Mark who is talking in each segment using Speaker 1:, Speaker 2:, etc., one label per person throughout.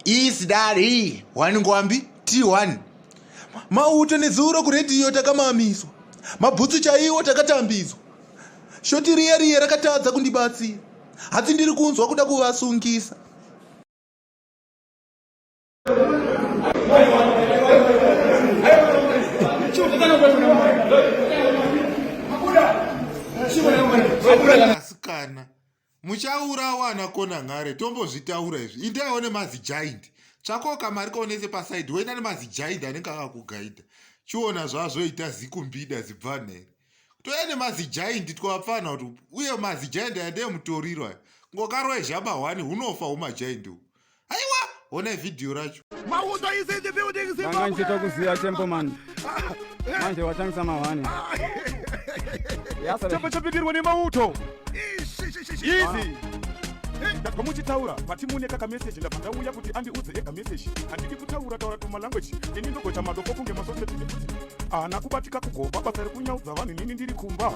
Speaker 1: Is that he? Wangwambi T1. Mauto nezuro kuredio takamamiswa. Mabhutsu chaiwo takatambizwa. Shoti riya rakatadza kundibatsira. Hati ndiri kunzwa kuda kuvasungisa. Asikana muchaurawa anakona ngare tombozvitaura izvi indaiwo nemazi giant tsvako kamari kaonese pasaidi woenda nemazi giant anenge akakugaidha chiona zvazvoita zikumbida zibvanhere toya nemazi giant twapfana kuti uye mazi giant ademutorirwa ngokarwa zhaba 1 hunofa umagiant uku aiwa ona vhidhiyo racho
Speaker 2: Manganje kuziya tempo man. Manje watangisa mawani.
Speaker 3: Yasa tempo chapigirwa ni mauto. Easy. Ndakamuchitaura patimuneka ka message ndapandauya kuti andiudze ega message handidi kutaura taura tuma language ini ndogoita madoko kunge masoseti kuti nakubatika kugoba basa rekunyaudza vanhu nini ndiri kumba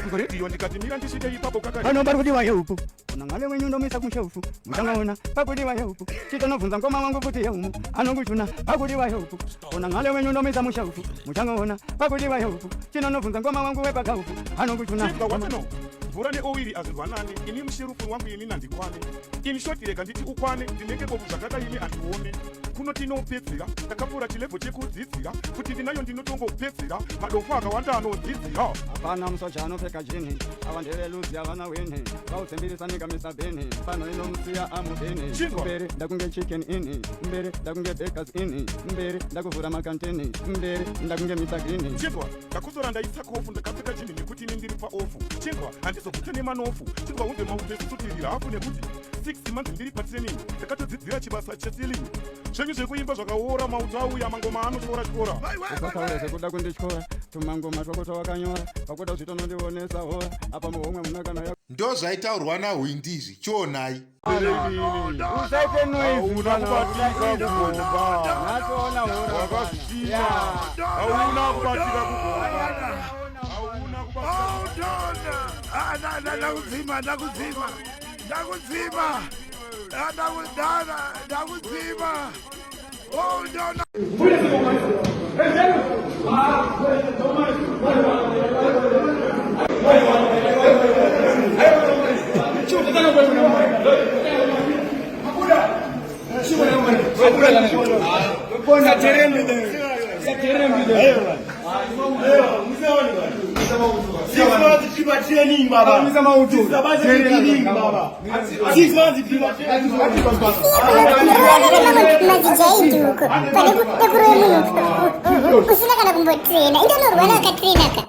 Speaker 3: ngoredio ndikati mira ndisvike ipapo kakati
Speaker 2: ano vari kuti vaye upu unangale wenyu ndomisa kumushefu mutangaona pakuti vaye upu chitonobvunza ngoma wangu kuti yeumu anokuchuna pakuti vaye upu unangale wenyu ndomisa mushefu mutangaona pakuti vaye upu chinonobvunza ngoma wangu wepakaupu anokuchuna
Speaker 3: mvura neowiri azvirwanani ini musherufu wangu ini nandikwane ini shoti rega nditi ukwane ndinenge bofu zvakada ini andione kunoti inopedzera takapfuura chilebho chekudzidzira kuti ndinayo ndinotongopedzera madofu akawanda anodzidzira
Speaker 2: hapana musoja anopfeka jini avandereluzi havana wene vaudzembirisanyika misabheni pano inomusiya amubheni mberi ndakunge chicken ini mberi ndakunge bakers ini mberi ndakuvhura makanteni mberi ndakunge misagrini
Speaker 3: chindwa ndakuzora ndaisa kofu ndakapfeka jini nekuti ini ndiri paofu chindwa handizokute nemanofu chindwa unze mauzesisutirira hafu nekuti 6 months ndiri patraining ndakatodzidzira chibasa chesilingi zvenyu zvekuimba zvakaora mauto auya mangoma anotyora tyora
Speaker 2: usataure zvekuda kundityora tumangoma twakuta wakanyora pakuda zvitonondionesa hora apa muhomwe munakana
Speaker 1: ndo zvaitaurwa nahwindi izvi chionai
Speaker 2: usaite
Speaker 3: hauna kubatika kugomba
Speaker 2: natoona hora
Speaker 3: wakashima hauna kubatika kugomba hauna kubatika
Speaker 4: ndakudzima training baba misa mautu training baba 6 months
Speaker 5: usina kana kumbotrena ndo norwala katrina ka